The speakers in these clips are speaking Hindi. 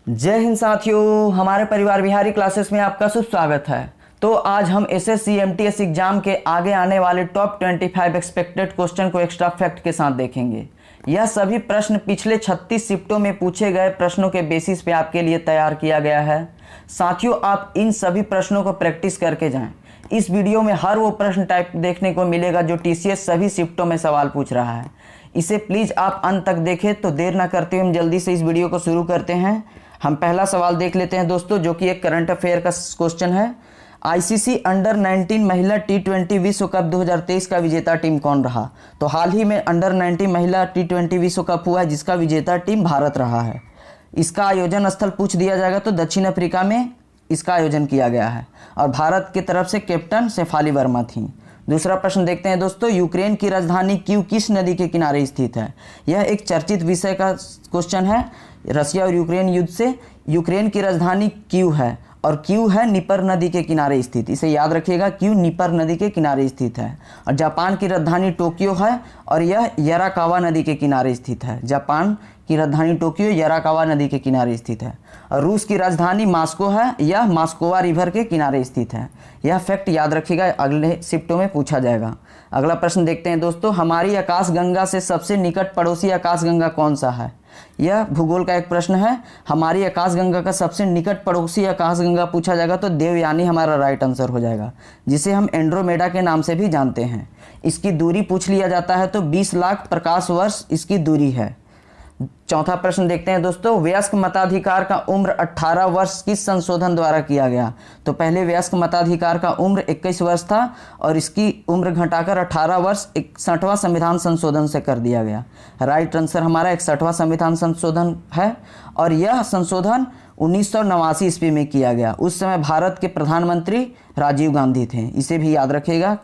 जय हिंद साथियों, हमारे परिवार बिहारी क्लासेस में आपका शुभ स्वागत है। तो आज हम एसएससी एमटीएस एग्जाम के आगे आने वाले टॉप 25 एक्सपेक्टेड क्वेश्चन को एक्स्ट्रा फैक्ट के साथ देखेंगे। यह सभी प्रश्न पिछले 36 शिफ्टों में पूछे गए प्रश्नों के बेसिस पे आपके लिए तैयार किया गया है। साथियों, आप इन सभी प्रश्नों को प्रैक्टिस करके जाएं। इस वीडियो में हर वो प्रश्न टाइप देखने को मिलेगा जो टीसीएस सभी शिफ्टों में सवाल पूछ रहा है। इसे प्लीज़ आप अंत तक देखें। तो देर ना करते हुए हम जल्दी से इस वीडियो को शुरू करते हैं। हम पहला सवाल देख लेते हैं दोस्तों, जो कि एक करंट अफेयर का क्वेश्चन है। आईसीसी अंडर 19 महिला T20 विश्व कप 2023 का विजेता टीम कौन रहा? तो हाल ही में अंडर 19 महिला T20 विश्व कप हुआ है, जिसका विजेता टीम भारत रहा है। इसका आयोजन स्थल पूछ दिया जाएगा तो दक्षिण अफ्रीका में इसका आयोजन किया गया है और भारत की तरफ से कैप्टन शेफाली वर्मा थी। दूसरा प्रश्न देखते हैं दोस्तों, यूक्रेन की राजधानी कीव किस नदी के किनारे स्थित है? यह एक चर्चित विषय का क्वेश्चन है। रशिया और यूक्रेन युद्ध से यूक्रेन की राजधानी कीव है और कीव है नीपर नदी के किनारे स्थित। इसे याद रखिएगा, कीव नीपर नदी के किनारे स्थित है। और जापान की राजधानी टोक्यो है और यह याराकावा नदी के किनारे स्थित है। जापान की राजधानी टोक्यो याराकावा नदी के किनारे स्थित है। और रूस की राजधानी मास्को है, यह मास्कोवा रिवर के किनारे स्थित है। यह फैक्ट याद रखिएगा, अगले शिफ्टों में पूछा जाएगा। अगला प्रश्न देखते हैं दोस्तों, हमारी आकाशगंगा से सबसे निकट पड़ोसी आकाशगंगा कौन सा है? यह भूगोल का एक प्रश्न है। हमारी आकाशगंगा का सबसे निकट पड़ोसी आकाशगंगा पूछा जाएगा तो देवयानी हमारा राइट आंसर हो जाएगा, जिसे हम एंड्रोमेडा के नाम से भी जानते हैं। इसकी दूरी पूछ लिया जाता है तो 20 लाख प्रकाश वर्ष इसकी दूरी है। चौथा प्रश्न देखते हैं दोस्तों, वयस्क मताधिकार का उम्र 18 वर्ष किस संशोधन द्वारा किया गया? तो पहले वयस्क मताधिकार का उम्र 21 वर्ष था और इसकी उम्र घटाकर 18 वर्ष 61वां संविधान संशोधन से कर दिया गया। राइट आंसर हमारा 61वां संविधान संशोधन है और यह संशोधन 1989 ईस्वी में किया गया। उस समय भारत के प्रधानमंत्री राजीव गांधी थे। इसे भी याद रखिएगा।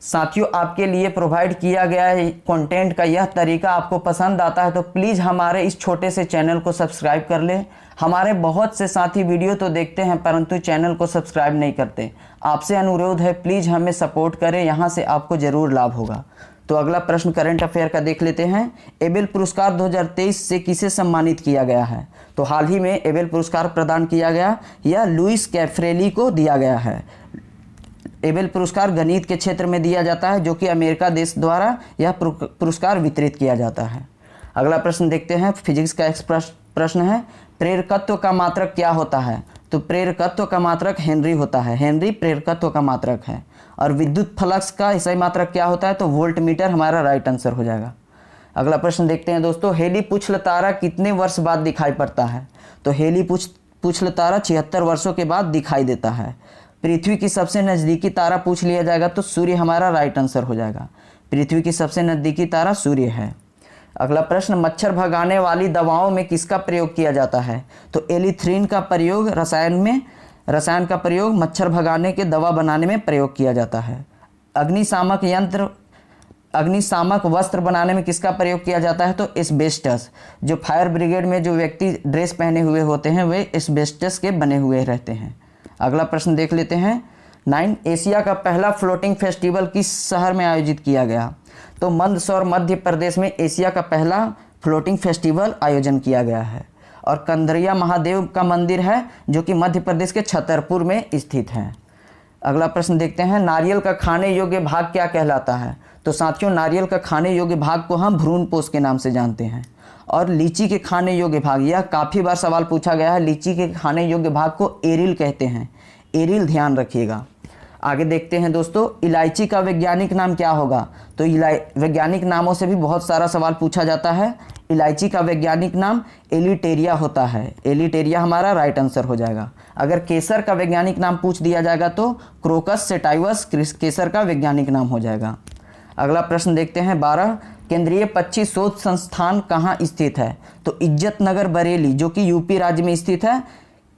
साथियों, आपके लिए प्रोवाइड किया गया है कंटेंट का यह तरीका आपको पसंद आता है तो प्लीज़ हमारे इस छोटे से चैनल को सब्सक्राइब कर लें। हमारे बहुत से साथी वीडियो तो देखते हैं परंतु चैनल को सब्सक्राइब नहीं करते। आपसे अनुरोध है, प्लीज़ हमें सपोर्ट करें, यहाँ से आपको ज़रूर लाभ होगा। तो अगला प्रश्न करंट अफेयर का देख लेते हैं। एबेल पुरस्कार 2023 से किसे सम्मानित किया गया है? तो हाल ही में एबेल पुरस्कार प्रदान किया गया, यह लुइस कैफ्रेली को दिया गया है। एबेल पुरस्कार गणित के क्षेत्र में दिया जाता है, जो कि अमेरिका देश द्वारा यह पुरस्कार वितरित किया जाता है। अगला प्रश्न देखते हैं, फिजिक्स का एक प्रश्न है। प्रेरकत्व का मात्रक क्या होता है? तो प्रेरकत्व का मात्रक हेनरी होता है। हेनरी प्रेरकत्व का मात्रक है। और विद्युत फ्लक्स का सही मात्रक क्या होता है? तो वोल्ट मीटर हमारा राइट आंसर हो जाएगा। अगला प्रश्न देखते हैं दोस्तों, हेली पुछल तारा कितने वर्ष बाद दिखाई पड़ता है? तो हेली पुछल तारा 76 वर्षों के बाद दिखाई देता है। पृथ्वी की सबसे नज़दीकी तारा पूछ लिया जाएगा तो सूर्य हमारा राइट आंसर हो जाएगा। पृथ्वी की सबसे नज़दीकी तारा सूर्य है। अगला प्रश्न, मच्छर भगाने वाली दवाओं में किसका प्रयोग किया जाता है? तो एलिथ्रीन का प्रयोग रसायन का प्रयोग मच्छर भगाने के दवा बनाने में प्रयोग किया जाता है। अग्निशामक वस्त्र बनाने में किसका प्रयोग किया जाता है? तो एस्बेस्टस। जो फायर ब्रिगेड में जो व्यक्ति ड्रेस पहने हुए होते हैं वे एस्बेस्टस के बने हुए रहते हैं। अगला प्रश्न देख लेते हैं। 9 एशिया का पहला फ्लोटिंग फेस्टिवल किस शहर में आयोजित किया गया? तो मंदसौर मध्य प्रदेश में एशिया का पहला फ्लोटिंग फेस्टिवल आयोजन किया गया है। और कंदरिया महादेव का मंदिर है जो कि मध्य प्रदेश के छतरपुर में स्थित है। अगला प्रश्न देखते हैं, नारियल का खाने योग्य भाग क्या कहलाता है? तो साथियों, नारियल का खाने योग्य भाग को हम भ्रूणपोष के नाम से जानते हैं। और लीची के खाने योग्य भाग, यह काफ़ी बार सवाल पूछा गया है। लीची के खाने योग्य भाग को एरिल कहते हैं। एरिल ध्यान रखिएगा। आगे देखते हैं दोस्तों, इलायची का वैज्ञानिक नाम क्या होगा? तो वैज्ञानिक नामों से भी बहुत सारा सवाल पूछा जाता है। इलायची का वैज्ञानिक नाम एलिटेरिया होता है। एलिटेरिया हमारा राइट आंसर हो जाएगा। अगर केसर का वैज्ञानिक नाम पूछ दिया जाएगा तो क्रोकस सेटाइवस केसर का वैज्ञानिक नाम हो जाएगा। अगला प्रश्न देखते हैं 12, केंद्रीय पक्षी शोध संस्थान कहाँ स्थित है? तो इज्जत नगर बरेली, जो कि यूपी राज्य में स्थित है।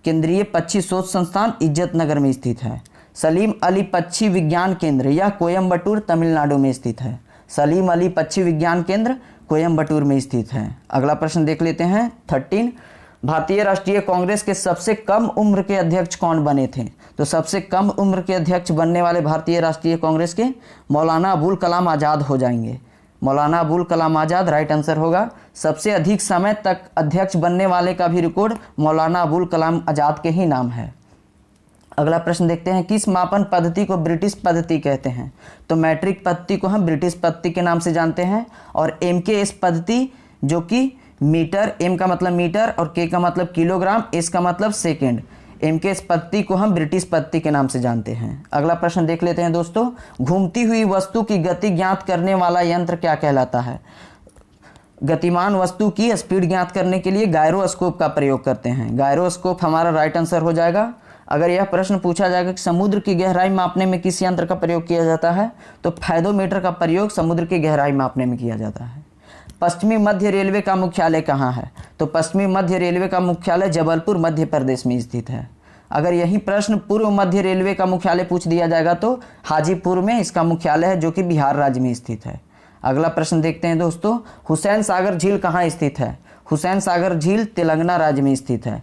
केंद्रीय पक्षी शोध संस्थान इज्जत नगर में स्थित है। सलीम अली पक्षी विज्ञान केंद्र, यह कोयम्बटूर तमिलनाडु में स्थित है। सलीम अली पक्षी विज्ञान केंद्र कोयम्बटूर में स्थित है। अगला प्रश्न देख लेते हैं 13, भारतीय राष्ट्रीय कांग्रेस के सबसे कम उम्र के अध्यक्ष कौन बने थे? तो सबसे कम उम्र के अध्यक्ष बनने वाले भारतीय राष्ट्रीय कांग्रेस के मौलाना अबुल कलाम आज़ाद हो जाएंगे। मौलाना अबुल कलाम आज़ाद राइट आंसर होगा। सबसे अधिक समय तक अध्यक्ष बनने वाले का भी रिकॉर्ड मौलाना अबुल कलाम आज़ाद के ही नाम है। अगला प्रश्न देखते हैं, किस मापन पद्धति को ब्रिटिश पद्धति कहते हैं? तो मैट्रिक पद्धति को हम ब्रिटिश पद्धति के नाम से जानते हैं। और MKS पद्धति जो कि मीटर, M का मतलब मीटर और K का मतलब किलोग्राम, S का मतलब सेकेंड, MKS पद्धति को हम ब्रिटिश पद्धति के नाम से जानते हैं। अगला प्रश्न देख लेते हैं दोस्तों, घूमती हुई वस्तु की गति ज्ञात करने वाला यंत्र क्या कहलाता है? गतिमान वस्तु की स्पीड ज्ञात करने के लिए गायरोस्कोप का प्रयोग करते हैं। गायरोस्कोप हमारा राइट आंसर हो जाएगा। अगर यह प्रश्न पूछा जाएगा कि समुद्र की गहराई मापने में किस यंत्र का प्रयोग किया जाता है, तो फैदोमीटर का प्रयोग समुद्र की गहराई मापने में किया जाता है। पश्चिमी मध्य रेलवे का मुख्यालय कहाँ है? तो पश्चिमी मध्य रेलवे का मुख्यालय जबलपुर मध्य प्रदेश में स्थित है। अगर यही प्रश्न पूर्व मध्य रेलवे का मुख्यालय पूछ दिया जाएगा तो हाजीपुर में इसका मुख्यालय है, जो कि बिहार राज्य में स्थित है। अगला प्रश्न देखते हैं दोस्तों, हुसैन सागर झील कहाँ स्थित है? हुसैन सागर झील तेलंगाना राज्य में स्थित है।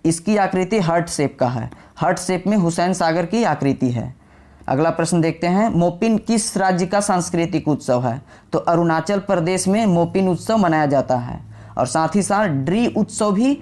इसकी आकृति हार्ट शेप का है। हार्ट शेप में हुसैन सागर की आकृति है। अगला प्रश्न देखते हैं, मोपिन किस राज्य का सांस्कृतिक उत्सव है? तो अरुणाचल प्रदेश में मोपिन उत्सव मनाया जाता है। और साथ ही साथ ड्री उत्सव भी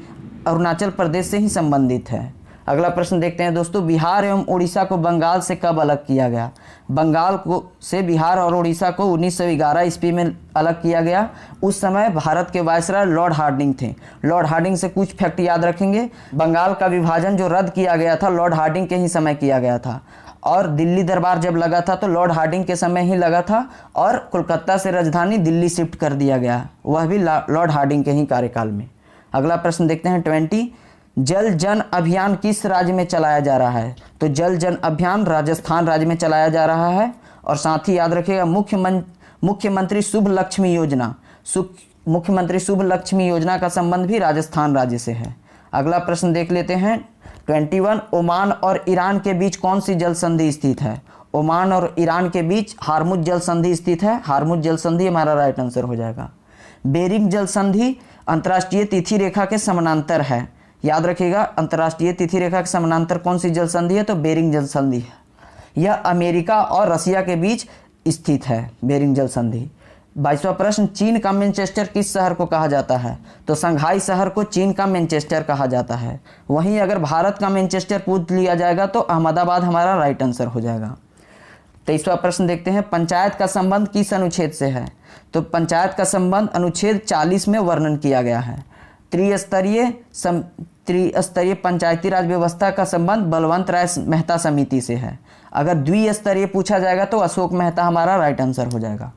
अरुणाचल प्रदेश से ही संबंधित है। अगला प्रश्न देखते हैं दोस्तों, बिहार एवं उड़ीसा को बंगाल से कब अलग किया गया? बंगाल को से बिहार और उड़ीसा को 1911 ईस्वी में अलग किया गया। उस समय भारत के वायसराय लॉर्ड हार्डिंग थे। लॉर्ड हार्डिंग से कुछ फैक्ट याद रखेंगे। बंगाल का विभाजन जो रद्द किया गया था लॉर्ड हार्डिंग के ही समय किया गया था। और दिल्ली दरबार जब लगा था तो लॉर्ड हार्डिंग के समय ही लगा था। और कोलकाता से राजधानी दिल्ली शिफ्ट कर दिया गया, वह भी लॉर्ड हार्डिंग के ही कार्यकाल में। अगला प्रश्न देखते हैं 20, जल जन अभियान किस राज्य में चलाया जा रहा है? तो जल जन अभियान राजस्थान राज्य में चलाया जा रहा है। और साथ ही याद रखिएगा मुख्यमंत्री शुभ लक्ष्मी योजना, मुख्यमंत्री शुभ लक्ष्मी योजना का संबंध भी राजस्थान राज्य से है। अगला प्रश्न देख लेते हैं 21, ओमान और ईरान के बीच कौन सी जल संधि स्थित है? ओमान और ईरान के बीच हार्मुज जल संधि स्थित है। हार्मुज जल संधि हमारा राइट आंसर हो जाएगा। बेरिंग जल संधि अंतर्राष्ट्रीय तिथि रेखा के समानांतर है। याद रखिएगा, अंतर्राष्ट्रीय तिथि रेखा के समानांतर कौन सी जल संधि है? तो बेरिंग जल संधि है। यह अमेरिका और रसिया के बीच स्थित है, बेरिंग जल संधि। 22वां प्रश्न, चीन का मैनचेस्टर किस शहर को कहा जाता है? तो संघाई शहर को चीन का मैनचेस्टर कहा जाता है। वहीं अगर भारत का मैनचेस्टर पूछ लिया जाएगा तो अहमदाबाद हमारा राइट आंसर हो जाएगा। 23वां प्रश्न देखते हैं, पंचायत का संबंध किस अनुच्छेद से है? तो पंचायत का संबंध अनुच्छेद 40 में वर्णन किया गया है। त्रिस्तरीय पंचायती राज व्यवस्था का संबंध बलवंत राय मेहता समिति से है। अगर द्विस्तरीय पूछा जाएगा तो अशोक मेहता हमारा राइट आंसर हो जाएगा।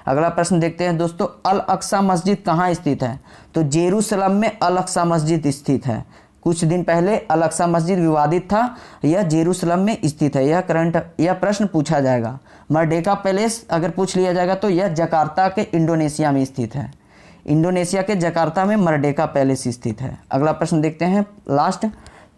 अगला प्रश्न देखते हैं दोस्तों, अल अक्सा मस्जिद कहाँ स्थित है? तो जेरूसलम में अल अक्सा मस्जिद स्थित है। कुछ दिन पहले अल अक्सा मस्जिद विवादित था, यह जेरूसलम में स्थित है। यह प्रश्न पूछा जाएगा। मर्डेका पैलेस अगर पूछ लिया जाएगा तो यह जकार्ता के इंडोनेशिया में स्थित है। इंडोनेशिया के जकार्ता में मर्डेका पैलेस स्थित है। अगला प्रश्न देखते हैं लास्ट,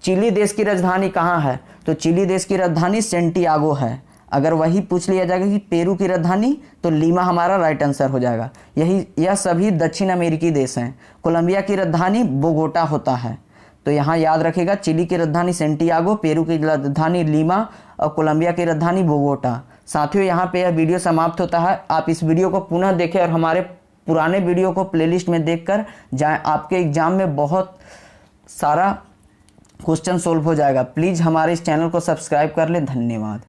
चिली देश की राजधानी कहाँ है? तो चिली देश की राजधानी सेंटियागो है। अगर वही पूछ लिया जाएगा कि पेरू की राजधानी, तो लीमा हमारा राइट आंसर हो जाएगा। यह सभी दक्षिण अमेरिकी देश हैं। कोलंबिया की राजधानी बोगोटा होता है। तो यहाँ याद रखेगा, चिली की राजधानी सेंटियागो, पेरू की राजधानी लीमा और कोलंबिया की राजधानी बोगोटा। साथियों, यहाँ पे यह वीडियो समाप्त होता है। आप इस वीडियो को पुनः देखें और हमारे पुराने वीडियो को प्लेलिस्ट में देखकर जाएं। आपके एग्जाम में बहुत सारा क्वेश्चन सोल्व हो जाएगा। प्लीज़ हमारे इस चैनल को सब्सक्राइब कर लें। धन्यवाद।